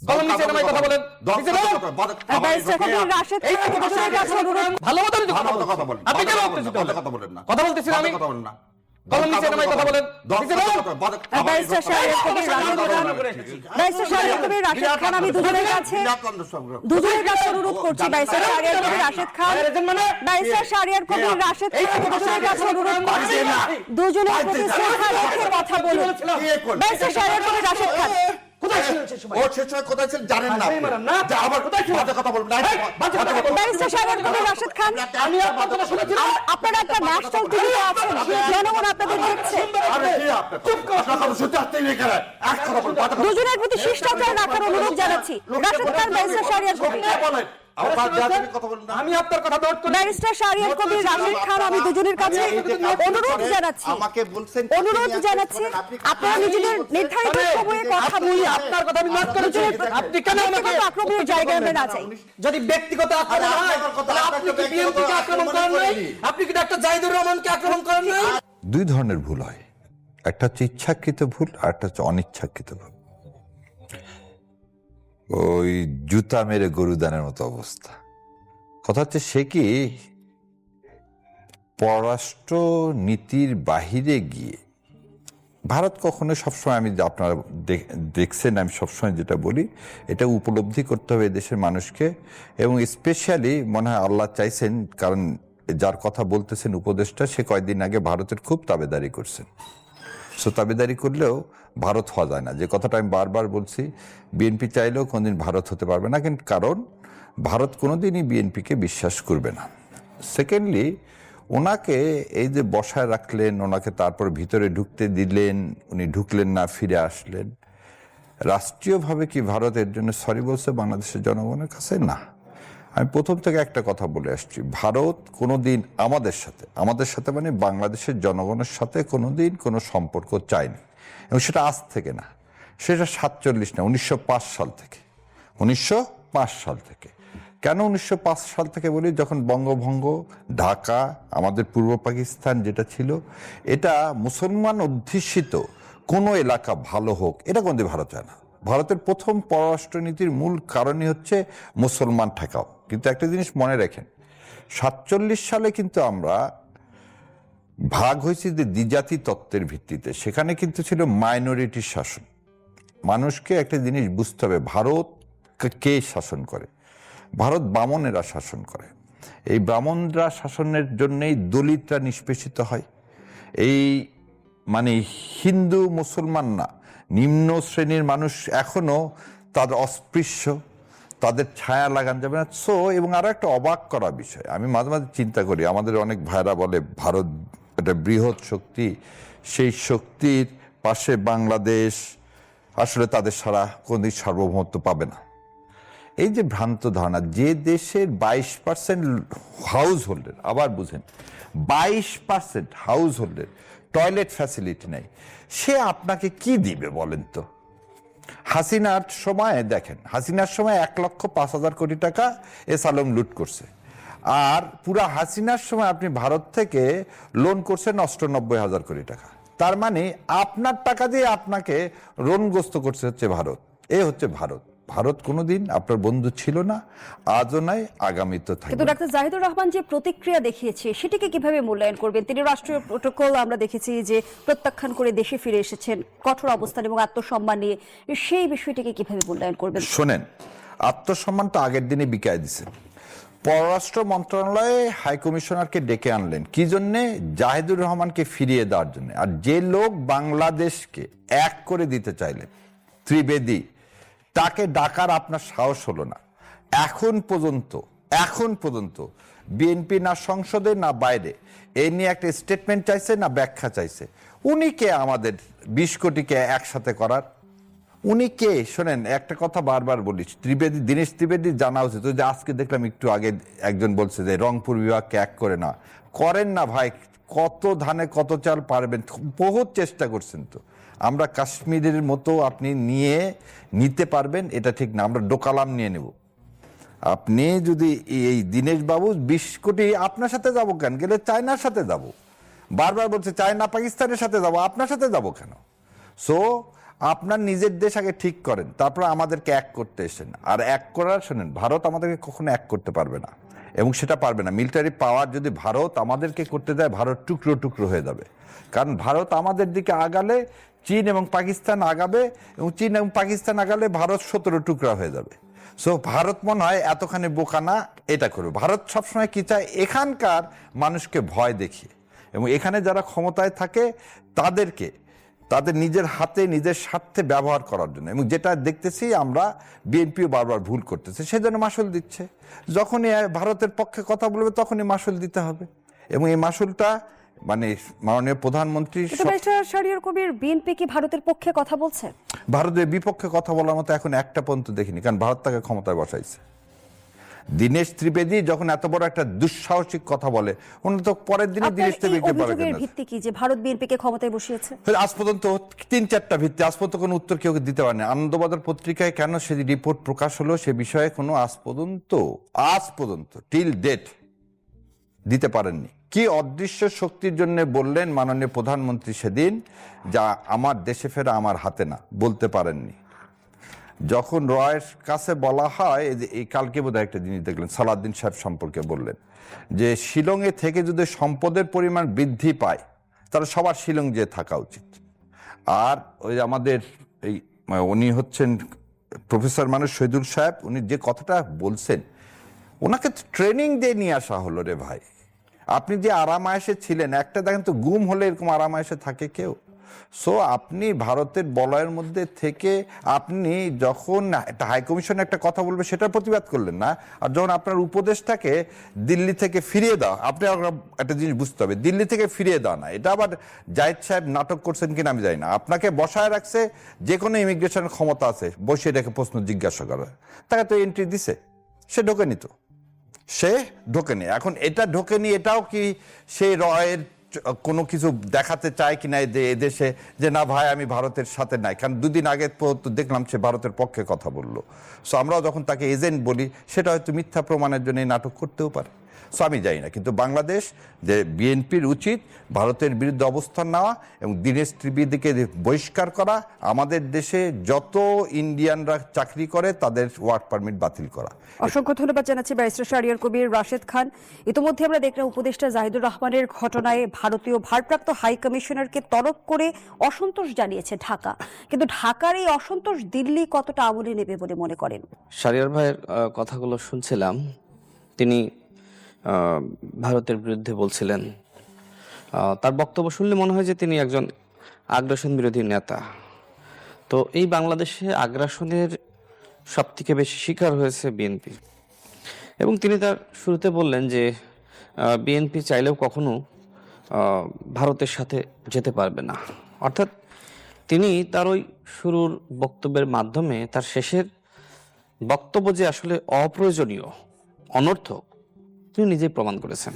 কলম নিচে নামাই কথা বলেন। নিচে বলেন। ব্যারিস্টার কবির রাশেদ খান দুজনের কাছে অনুরোধ। ভালো মতো কথা বলেন। আপনি কেন উত্তেজিত হলেন? কথা বলতেছি আমি। কলম নিচে নামাই কথা বলেন। নিচে বলেন। ব্যারিস্টার শাহরিয়ার কবির রাশেদ খান, ব্যারিস্টার শাহরিয়ার কবির রাশেদ খান, আমি দুজনের কাছে অনুরোধ করছি। ব্যারিস্টার শাহরিয়ার কবির রাশেদ খান, ব্যারিস্টার শাহরিয়ার কবির রাশেদ খান, দুজনের কাছে অনুরোধ করছি। দুজনের প্রতি শ্রদ্ধা রেখে কথা বলুন। ব্যারিস্টার শাহরিয়ার কবির রাশেদ খান, কোথায় ছিলেন সেই সময়? ও সে সময় কোথায় ছিলেন জানেন না আপনি? আবার কোথায় ছিলেন? বাজে কথা বলবেন না। ব্যারিস্টার শাহরিয়ার কবির রাশেদ খান, আমি আপনার কথা শুনেছি। আপনারা একটা ন্যাশনাল টিভিতে আছেন, জনগণ আপনাদের দেখছে। আরে কি আপনি চুপ করুন। আপনার কথা শুনতে আসতেই নেই কেন? এক কথা বলুন। বাজে কথা দুজনের প্রতি শিষ্টাচার রাখার অনুরোধ জানাচ্ছি। রাশেদ খান, ব্যারিস্টার শাহরিয়ার কবির। বলেন। আবার বাজে কথা বলুন না। আমি আপনার কথা নোট করি। ব্যারিস্টার শাহরিয়ার কবির রাশেদ খান, আমি দুজনের কাছে অনুরোধ জানাচ্ছি। আমাকে বলছেন অনুরোধ জানাচ্ছি আপনারা নিজেদের নির্ধারিত সময়ে কথা বলুন। আপনার কথা আমি নোট করেছি। আপনি কেন আমাকে ব্যক্তিগত আক্রমণের জায়গায় আমরা না চাই। যদি ব্যক্তিগত আক্রমণ হয় তাহলে আপনি কি বিএনপিকে আক্রমণ করেন নাই? আপনি কি ডাক্তার জাহিদুর রহমানকে আক্রমণ করেন নাই? দুই ধরনের ভুল হয়, একটা হচ্ছে ইচ্ছাকৃত ভুল আর একটা হচ্ছে অনিচ্ছাকৃত ভুল। ওই জুতা মেরে গরু দানের মতো অবস্থা। কথা হচ্ছে সে কি পররাষ্ট্র নীতির বাহিরে গিয়ে ভারত কখনো সবসময়, আমি আপনারা দেখছেন আমি সবসময় যেটা বলি, এটা উপলব্ধি করতে হবে দেশের মানুষকে, এবং স্পেশালি মনে হয় আল্লাহ চাইছেন, কারণ যার কথা বলতেছেন উপদেষ্টা সে কয়েকদিন আগে ভারতের খুব তাবেদারি করছেন। সো তাবেদারি করলেও ভারত হওয়া যায় না, যে কথাটা আমি বারবার বলছি। বিএনপি চাইলেও কোনোদিন ভারত হতে পারবে না, কিন্তু কারণ ভারত কোনোদিনই বিএনপিকে বিশ্বাস করবে না। সেকেন্ডলি, ওনাকে এই যে বসায় রাখলেন, ওনাকে তারপর ভিতরে ঢুকতে দিলেন, উনি ঢুকলেন না, ফিরে আসলেন। রাষ্ট্রীয়ভাবে কি ভারত এর জন্য সরি বলছে বাংলাদেশের জনগণের কাছে? না। আমি প্রথম থেকে একটা কথা বলে আসছি, ভারত কোনোদিন আমাদের সাথে মানে বাংলাদেশের জনগণের সাথে কোনোদিন কোনো সম্পর্ক চায়নি, এবং সেটা আজ থেকে না, সেটা 47 না, 1905 সাল থেকে। 1905 সাল থেকে। কেন 1905 সাল থেকে বলি? যখন বঙ্গভঙ্গ, ঢাকা, আমাদের পূর্ব পাকিস্তান যেটা ছিল, এটা মুসলমান অধ্যুষিত কোনো এলাকা ভালো হোক, এটা কোনোদিন ভারত চায় না। ভারতের প্রথম পররাষ্ট্রনীতির মূল কারণই হচ্ছে মুসলমান ঠেকাও। কিন্তু একটা জিনিস মনে রাখেন, 47 সালে কিন্তু আমরা ভাগ হয়েছি যে দ্বিজাতি তত্ত্বের ভিত্তিতে। সেখানে কিন্তু ছিল মাইনরিটি শাসন। মানুষকে একটা জিনিস বুঝতে হবে, ভারত কে শাসন করে? ভারত বামনেরা শাসন করে। এই ব্রাহ্মণরা শাসনের জন্যই দলিতরা নিষ্পেষিত হয়। এই মানে হিন্দু মুসলমান না, নিম্ন শ্রেণীর মানুষ এখনো তাদের অস্পৃশ্য, তাদের ছায়া লাগান যাবে না। সো, এবং আরো একটা অবাক করা বিষয়, আমি মাঝে মাঝে চিন্তা করি, আমাদের অনেক ভাইরা বলে ভারত একটা বৃহৎ শক্তি, সেই শক্তির পাশে বাংলাদেশ আসলে তাদের সারা কোনদিন সার্বভৌমত্ব পাবে না। এই যে ভ্রান্ত ধারণা, যে দেশের 22% হাউস হোল্ডের, আবার বুঝেন 22% হাউস হোল্ডের টয়লেট ফ্যাসিলিটি নেই, সে আপনাকে কি দিবে বলেন তো? হাসিনার সময় দেখেন, হাসিনার সময় 1,05,000 কোটি টাকা এসালম লুট করছে, আর পুরা হাসিনার সময় আপনি ভারত থেকে লোন করছেন 98,000 কোটি টাকা। তার মানে আপনার টাকা দিয়ে আপনাকে ঋণগ্রস্ত করছে হচ্ছে ভারত। এ হচ্ছে ভারত। ভারত কোনোদিন আপনার বন্ধু ছিল না, আজও নাই, আগামীতেও থাকবে। কিন্তু ডাক্তার জাহিদুর রহমান যে প্রতিক্রিয়া দেখিয়েছে সেটাকে কিভাবে মূল্যায়ন করবেন? তিনি রাষ্ট্রীয় প্রোটোকল আমরা দেখেছি যে প্রত্যাখ্যান করে দেশে ফিরে এসেছেন কঠোর অবস্থান এবং আত্মসম্মান নিয়ে, সেই বিষয়টিকে কিভাবে মূল্যায়ন করবেন? শোনেন, আত্মসম্মানটা আগের দিনে বিকায় দিছেন। পররাষ্ট্র মন্ত্রণালয়ে হাই কমিশনারকে ডেকে আনলেন কি জন্যে? জাহিদুর রহমানকে ফিরিয়ে দেওয়ার জন্য। আর যে লোক বাংলাদেশকে এক করে দিতে চাইলেন, ত্রিবেদী, তাকে ডাকার আপনার সাহস হলো না। এখন পর্যন্ত বিএনপি না সংসদে না বাইরে এই নিয়ে একটা স্টেটমেন্ট চাইছে না ব্যাখ্যা চাইছে। উনি কে আমাদের 20 কোটিকে একসাথে করার? উনি কে? শোনেন, একটা কথা বারবার বলি, দীনেশ ত্রিবেদী জানা উচিত। যে আজকে দেখলাম একটু আগে একজন বলছে যে রংপুর বিভাগকে এক করে না, করেন না ভাই। কত ধানে কত চাল পারবেন? বহুত চেষ্টা করছেন তো। আমরা কাশ্মীরের মতো আপনি নিতে পারবেন এটা ঠিক না, আমরা ডোকালাম নিয়ে নেব। আপনি যদি এই দীনেশ বাবু 20 কোটি, আপনার সাথে যাব কেন? গেলে চায়নার সাথে যাব। বারবার বলছে চায়না পাকিস্তানের সাথে যাব, আপনার সাথে যাব কেন? সো আপনার নিজের দেশ আগে ঠিক করেন, তারপর আমাদেরকে এক করতে এসেন। আর এক করার শোনেন, ভারত আমাদেরকে কখনো এক করতে পারবে না, এবং সেটা পারবে না। মিলিটারি পাওয়ার যদি ভারত আমাদেরকে করতে দেয়, ভারত টুকরো টুকরো হয়ে যাবে। কারণ ভারত আমাদের দিকে আগালে চীন এবং পাকিস্তান আগাবে, এবং চীন এবং পাকিস্তান আগালে ভারত 17 টুকরা হয়ে যাবে। সো ভারত মনে হয় এতখানি বোকা না, এটা করবে। ভারত সবসময় কি চায়, এখানকার মানুষকে ভয় দেখিয়ে, এবং এখানে যারা ক্ষমতায় থাকে তাদেরকে তাদের নিজের হাতে নিজের স্বার্থে ব্যবহার করার জন্য। এবং যেটা দেখতেছি আমরা, বিএনপিও বারবার ভুল করতেছে, সেজন্য মাসুল দিচ্ছে। যখনই ভারতের পক্ষে কথা বলবে তখনই মাসুল দিতে হবে, এবং এই মাসুলটা মানে মাননীয় প্রধানমন্ত্রী। শাহরিয়ার কবির, বিএনপি কি ভারতের পক্ষে কথা বলছে? ভারতের বিপক্ষে কথা বলার মতো এখন একটা পর্যন্ত দেখিনি, কারণ ভারত তাকে ক্ষমতায় বসাইছে। দীনেশ ত্রিবেদী যখন এত বড় একটা দুঃসাহসিক কথা বলে, উনি তো পরের দিনে দীনেশ ত্রিবেদীকে বলে কেন? ভিত্তি কি যে ভারত বিএনপিকে ক্ষমতায় বসিয়েছে? আজ পর্যন্ত 3-4টা ভিত্তি, আজ পর্যন্ত কোনো উত্তর কেউ দিতে পারেনি। আনন্দবাজার পত্রিকায় কেন সে রিপোর্ট প্রকাশ হলো সে বিষয়ে কোনো আজ পর্যন্ত টিল ডেট দিতে পারেননি। কি অদৃশ্য শক্তির জন্য বললেন মাননীয় প্রধানমন্ত্রী সেদিন, যা আমার দেশে ফেরা আমার হাতে না, বলতে পারেননি। যখন রয়ের কাছে বলা হয়, এই কালকে বোধহয় একটা জিনিস দেখলেন, সালাউদ্দিন সাহেব সম্পর্কে বললেন যে শিলংয়ে থেকে যদি সম্পদের পরিমাণ বৃদ্ধি পায় তাহলে সবার শিলং যেয়ে থাকা উচিত। আর ওই আমাদের এই উনি হচ্ছেন প্রফেসর মানুষ শহীদুল সাহেব, উনি যে কথাটা বলছেন, ওনাকে ট্রেনিং দিয়ে নিয়ে আসা হলো রে ভাই। আপনি যে আরামায়েশে ছিলেন, একটা দেখেন তো গুম হলে এরকম আরামায়েশে থাকে কেউ? সো আপনি ভারতের বলয়ের মধ্যে থেকে আপনি যখন একটা হাইকমিশনে একটা কথা বলবে সেটার প্রতিবাদ করলেন না, আর যখন আপনার উপদেশটাকে দিল্লি থেকে ফিরিয়ে দাও, আপনি একটা জিনিস বুঝতে হবে, দিল্লি থেকে ফিরিয়ে দাও না, এটা আবার জাহিদ সাহেব নাটক করছেন কিনা আমি জানি না। আপনাকে বসায় রাখছে, যে কোনো ইমিগ্রেশনের ক্ষমতা আছে, বসিয়ে রেখে প্রশ্ন জিজ্ঞাসা করে, তাকে তো এন্ট্রি দিছে, সে ঢোকেনি তো, সে ঢোকেনি। এখন এটা ঢোকেনি, এটাও কি সেই রয়ের কোনো কিছু দেখাতে চায় কিনা এদেশে, যে না ভাই আমি ভারতের সাথে নাই? কারণ 2 দিন আগে দেখলাম সে ভারতের পক্ষে কথা বললো। সো আমরাও যখন তাকে এজেন্ট বলি, সেটা হয়তো মিথ্যা প্রমাণের জন্য নাটক করতেও পারে। সো আমি জানি না, কিন্তু বাংলাদেশ যে বিএনপির উচিত ভারতের বিরুদ্ধে অবস্থান নেওয়া এবং দীনেশ ত্রিবেদীকে বহিষ্কার করা, আমাদের দেশে যত ইন্ডিয়ানরা চাকরি করে তাদের ওয়ার্ক পারমিট বাতিল করা। অসংখ্য ধন্যবাদ জানাচ্ছি ব্যারিস্টার শাহরিয়ার কবির, রাশেদ খান। ইতিমধ্যে আমরা দেখলাম উপদেষ্টা জাহিদুর রহমানের ঘটনায় ভারতীয় ভারপ্রাপ্ত হাই কমিশনারকে তলব করে অসন্তোষ জানিয়েছে ঢাকা, কিন্তু ঢাকার এই অসন্তোষ দিল্লি কতটা আমলে নেবে বলে মনে করেন? শাহরিয়ার ভাইয়ের কথাগুলো শুনছিলাম, তিনি ভারতের বিরুদ্ধে বলছিলেন। তার বক্তব্য শুনলে মনে হয় যে তিনি একজন আগ্রাসন বিরোধী নেতা। তো এই বাংলাদেশে আগ্রাসনের সবথেকে বেশি শিকার হয়েছে বিএনপি, এবং তিনি তার শুরুতে বললেন যে বিএনপি চাইলেও কখনো ভারতের সাথে যেতে পারবে না। অর্থাৎ তিনি তার ওই শুরুর বক্তব্যের মাধ্যমে তার শেষের বক্তব্য যে আসলে অপ্রয়োজনীয়, অনর্থক, তিনি নিজেই প্রমাণ করেছেন।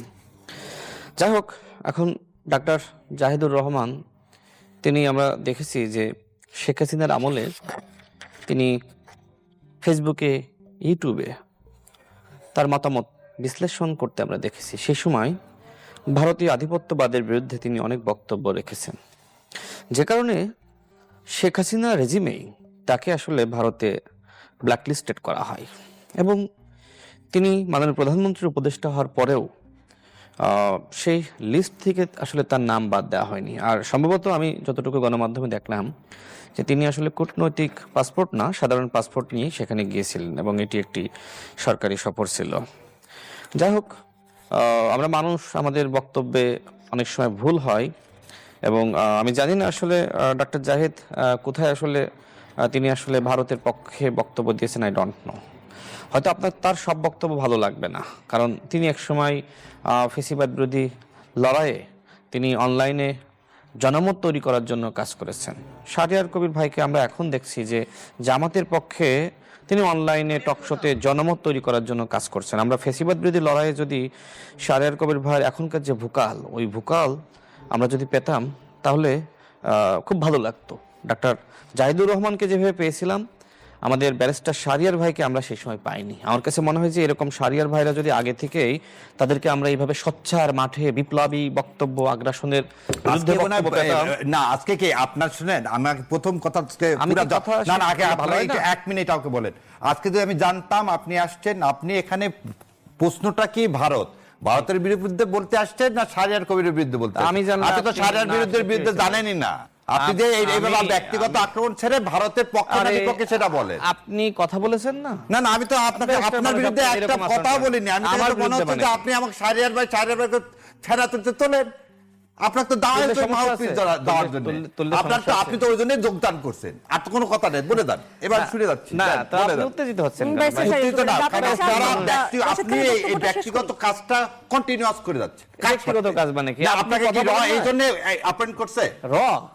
যাই হোক, এখন ডাক্তার জাহিদুর রহমান, তিনি আমরা দেখেছি যে শেখ হাসিনার আমলে তিনি ফেসবুকে, ইউটিউবে তার মতামত বিশ্লেষণ করতে আমরা দেখেছি। সেই সময় ভারতীয় আধিপত্যবাদের বিরুদ্ধে তিনি অনেক বক্তব্য রেখেছেন, যে কারণে শেখ হাসিনা রেজিমেই তাকে আসলে ভারতে ব্ল্যাকলিস্টেড করা হয়, এবং তিনি মাননীয় প্রধানমন্ত্রীর উপদেষ্টা হওয়ার পরেও সেই লিস্ট থেকে আসলে তার নাম বাদ দেওয়া হয়নি। আর সম্ভবত আমি যতটুকু গণমাধ্যমে দেখলাম যে তিনি আসলে কূটনৈতিক পাসপোর্ট না, সাধারণ পাসপোর্ট নিয়ে সেখানে গিয়েছিলেন, এবং এটি একটি সরকারি সফর ছিল। যাই হোক, আমরা মানুষ, আমাদের বক্তব্যে অনেক সময় ভুল হয়, এবং আমি জানি না আসলে ডক্টর জাহিদ কোথায় আসলে তিনি আসলে ভারতের পক্ষে বক্তব্য দিয়েছেন, আই ডোন্ট নো। হয়তো আপনার তার সব বক্তব্য ভালো লাগবে না, কারণ তিনি একসময় ফেসিবাদ বিরোধী লড়াইয়ে তিনি অনলাইনে জনমত তৈরি করার জন্য কাজ করেছেন। শাহরিয়ার কবির ভাইকে আমরা এখন দেখছি যে জামাতের পক্ষে তিনি অনলাইনে টকশোতে জনমত তৈরি করার জন্য কাজ করছেন। আমরা ফেসিবাদ বিরোধী লড়াইয়ে যদি শাহরিয়ার কবির ভাইয়ের এখনকার যে ভোকাল, ওই ভোকাল আমরা যদি পেতাম তাহলে খুব ভালো লাগতো। ডাক্তার জাহিদুর রহমানকে যেভাবে পেয়েছিলাম, আমাদের ব্যারিস্টার শাহরিয়ার ভাইকে আমরা সেই সময় পাইনি। আমার কাছে মনে হয় যে এরকম শাহরিয়ার ভাইরা যদি আগে থেকেই তাদেরকে আমরা এইভাবে সোচ্চার মাঠে বিপ্লবী বক্তব্য আগ্রাসনের বিরুদ্ধে বক্তব্য পেতাম। না আজকে কি আপনার শুনেন, আমার প্রথম কথা আমি কি কথা না না আগে ভালো ভালো হয় না? 1 মিনিট আমাকে বলেন। আজকে যদি আমি জানতাম আপনি আসছেন, আপনি এখানে প্রশ্নটা কি ভারতের বিরুদ্ধে বলতে আসছেন না শাহরিয়ার কবিরের বিরুদ্ধে বলতে? আমি জানলাম আপনি তো আপনি শাহরিয়ার না বিরুদ্ধে শিখিয়েছেন। জানেনই না। আপনি যে এইভাবে ব্যক্তিগত আক্রমণ ছেড়ে ভারতের পক্ষে না বিপক্ষে সেটা বলেন। আপনি কথা বলেছেন না? না না আমি তো আপনাকে আপনার বিরুদ্ধে একটা কথা বলিনি। আমি তো মনে হচ্ছে যে আপনি আমাকে শাহরিয়ার ভাইকে ছেড়া তুলতে তোলেন। আপনার তো দেওয়ার জন্য আপনি তো ওই জন্য যোগদান করছেন। আর তো কোনো কথা নেই, বলে দেন। এবার শুনে যাচ্ছি না, তো আপনি উত্তেজিত হচ্ছেন কেন? ব্যারিস্টার উত্তেজিত না, কারণ আপনি এই রাশেদ খান ব্যক্তিগত কাজটা কন্টিনিউয়াস করে যাচ্ছে। ব্যক্তিগত কাজ মানে কি? না, আপনি আপনাকে কথা কি বলেন এই না? জন্য অ্যাপয়েন্ট করছে?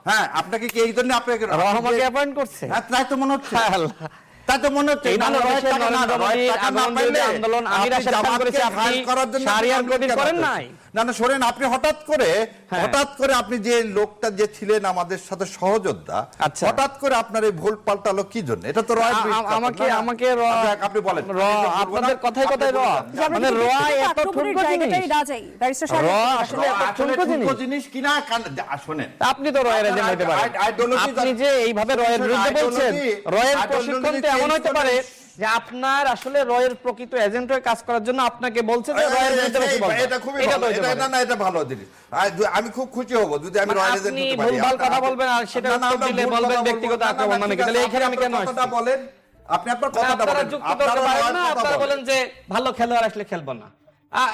হ্যাঁ, আপনাকে কি এই জন্য আপনাকে আমাকে অ্যাপয়েন্ট করছে? হ্যাঁ, তাই তো মনে হচ্ছে। আল্লাহ। তাই তো মনে হচ্ছে। এই না, বাংলাদেশের টাকা না, নরেন্দ্র মোদীর টাকা না আন্দোলন পাইলে আন্দোলন আমির আপনি রাশেদ খান জামাতকে করেছে, আপনি ঘায়েল করার জন্য শাহরিয়ার আপনি কবির কেন করেন করছেন? নাই? না না শোনেন, আপনি হঠাৎ করে আপনি যে লোকটা যে ছিলেন আমাদের সাথে সহযোদ্ধা, আচ্ছা। হঠাৎ করে আপনার এই ভুল পাল্টালো কি জন্য? এটা তো আমাকে আপনি বলেন। আপনাদের কথায় কথায় মানে এত ঠুনকো জায়গাটাই জিনিস। না যাই ব্যারিস্টার শাহরিয়ার আসলে এত আসলে ঠুনকো ঠুনকো জিনিস। জিনিস কিনা শোনেন, আপনি তো রয়ের এজেন্ট হতে পারেন। আপনি যে এইভাবে রয়ের বিরুদ্ধে বলছেন, রয়ের প্রশিক্ষণ তো এমন হতে পারে যে আপনার আসলে রয়ের প্রকৃত এজেন্ট হয়ে কাজ করার জন্য আপনাকে বলছে যে রয়ের বিরুদ্ধে বেশি বলবেন। এটা খুবই এটা তো ভালো। হতে এটা পারে। না না এটা ভালো জিনিস। আমি খুব খুশি হব যদি আমি মানে রয়্যাল এজেন্ট আপনি হতে পারি। ভুলভাল কথা বলবেন আর সেটা উত্তর দিলে বলবেন ব্যক্তিগত আক্রমণ মানে কি? তাহলে এইখানে আমি কেন আসছি? কথাটা বলেন, আপনি আপনার কথাটা আপনারা বলেন। যুক্তি করতে পারেন না, আপনারা বলেন যে ভালো খেলোয়াড় আসলে খেলবো না।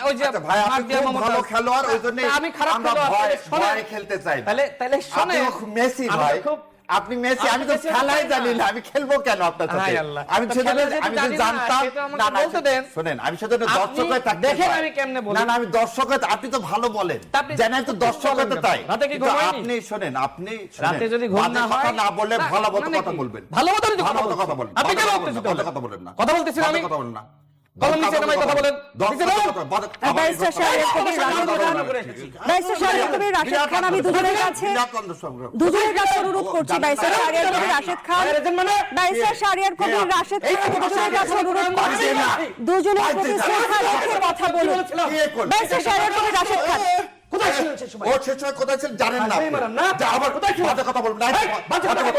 ওই যে ভাই আপনি মার্দিয়া খুব মমতাজ। ভালো খেলোয়াড়, ওই জন্য আমি খারাপ আমরা খেলোয়াড়, ভয় তাহলে শোনেন। ভয় খেলতে চাই না। তাহলে আপনি শোনেন, খুব মেসি আমি তো ভাই। খুব- আপনি মেসি, আমি তো মেসি খেলাই হতে জানি পারি না, না। আমি খেলবো কেন আপনার সাথে? হায় আল্লাহ। আমি তো সেজন্য খেলা যদি আমি জানি যদি না, জানতাম সেটা আমাকে না না বলতে দেন। শুনেন, আমি সেজন্য আপনি দর্শক হয়ে থাকতে দেখেন চাই। আমি কেমনে বলি। না না আমি দর্শক হয়ে, আপনি তো ভালো বলেন, তা আপনি জানেন তো দর্শক হতে তাই। রাতে কি কিন্তু ঘুমায়নি? আপনি শুনেন, আপনি রাতে যদি ঘুম বাজে না কথা হয় না বলে না, ভালো মতো মানে কথা কি? বলবেন। ভালো মতো যদি ভালো কথা মতো বলছি। কথা বলবেন। আপনি কেন বাজে উত্তেজিত বাজে হলেন? কথা বলেন না। কথা বলতেছি না বাজে আমি। কথা বলেন না। কলম নিচে নামাই কথা বলেন। ব্যারিস্টার শাহরিয়ার কবির রাশেদ খান আমি দুজনের কাছে অনুরোধ করছি। ব্যারিস্টার শাহরিয়ার কবির রাশেদ খান, ব্যারিস্টার শাহরিয়ার কবির রাশেদ খান দুজনের কাছে অনুরোধ করছি, দুজনের প্রতি শ্রদ্ধা রেখে কথা বলুন। ব্যারিস্টার শাহরিয়ার কবির রাশেদ খান,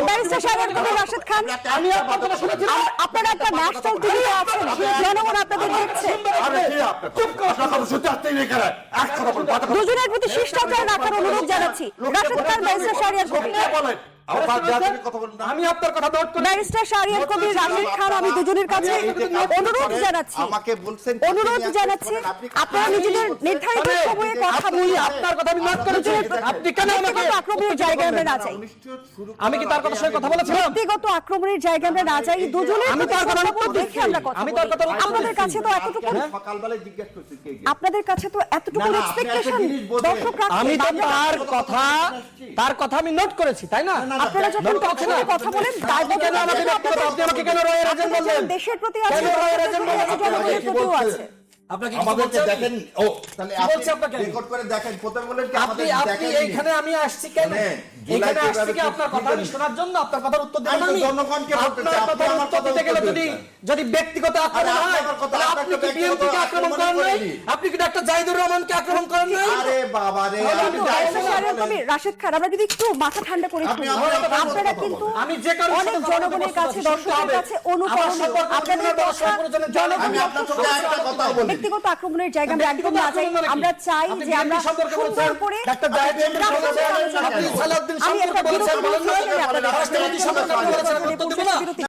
ব্যারিস্টার শাহরিয়ার কবির রাশেদ খান, আপনারা একটা ন্যাশনাল টিভিতে আছেন, জনগণ আপনাদের দেখছে। দুজনের প্রতি শিষ্টাচার রাখার অনুরোধ জানাচ্ছি। রাশেদ খান, ব্যারিস্টার শাহরিয়ার কবির, আমি আপনার কথা নোট করে ব্যারিস্টার শাহরিয়ার কবির রাশেদ খান আমি দুজনের কাছে অনুরোধ জানাচ্ছি, আমাকে বলছেন অনুরোধ জানাচ্ছি আপনারা নিজেদের নির্ধারিত সময়ে কথা বলি। আপনার কথা আমি নোট করেছি। আপনি কেন আমাকে আক্রমণের জায়গায় আমরা না যাই, আমি কি তার কথার সঙ্গে কথা বলেছিলাম? ব্যক্তিগত আক্রমণের জায়গায় আমরা না যাই, দুজনের আমি তার কথা উত্তর দেখে আমরা কথা আমি বলি। তার কথা উত্তর আপনাদের কাছে তো এতটুকু, আপনাদের কাছে তো এতটুকু এক্সপেকটেশন দর্শক রাখেন। আমি তো তার কথা আমি নোট করেছি, তাই না? আপনারা যখন কথা বলেন কেন আমাকে ব্যক্তিগত, আপনি আমাকে কেন রয়ের এজেন্ট বললেন? দেশের প্রতি আছে, কেন রয়ের এজেন্ট বললেন? জনগণের প্রতিও আছে। আপনাকে আমাদেরকে দেখেন। ও তাহলে কি বলছে আপনাকে? রেকর্ড করে দেখেন। প্রথমে বলেন কি আপনি আমাদের দেখেন। এইখানে আমি আসছি কেন? এখানে আসছি কি আপনার কথা আমি শোনার জন্য? আপনার কথার উত্তর দেব আমি তো আমি। জনগণকে বলতে চাই, আপনার আপনি কথার আমার উত্তর কথা দিতে গেলে উত্তর যদি দিবেন। যদি ব্যক্তিগত আক্রমণ আরে হয়, আপনার কথা, তাহলে আপনার আপনি তো কি বিএনপিকে আক্রমণ ব্যক্তিগত করেন নাই? করিনি। আপনি কি ডাক্তার জাহিদুর রহমানকে আক্রমণ করেন নাই? আরে বাবা রে, আমি ব্যারিস্টার শাহরিয়ার কবির রাশেদ খান, আমরা যদি একটু মাথা ঠান্ডা করে আপনি শুনি, আমার কথা আপনারা বলতে কিন্তু আমি যে কারণে অনেক জনগণের কাছে, দর্শকের কাছে অনুকরণীয়। আপনাদের কথা আমি আপনার সঙ্গে একটা কথা বলি। ব্যক্তিগত আক্রমণের জায়গা আমরা একদম না চাই। আমরা চাই যে আমরা সুন্দর করে ডাক্তার জাহিদুর রহমান, আপনি সালাউদ্দিন আমি একটা সম্পর্কে বলেছেন, বিরতি বলেন না? নিচ্ছি, আপনাদের রাষ্ট্রপতি সম্পর্কে বলেছেন, আমি উত্তর দেব না?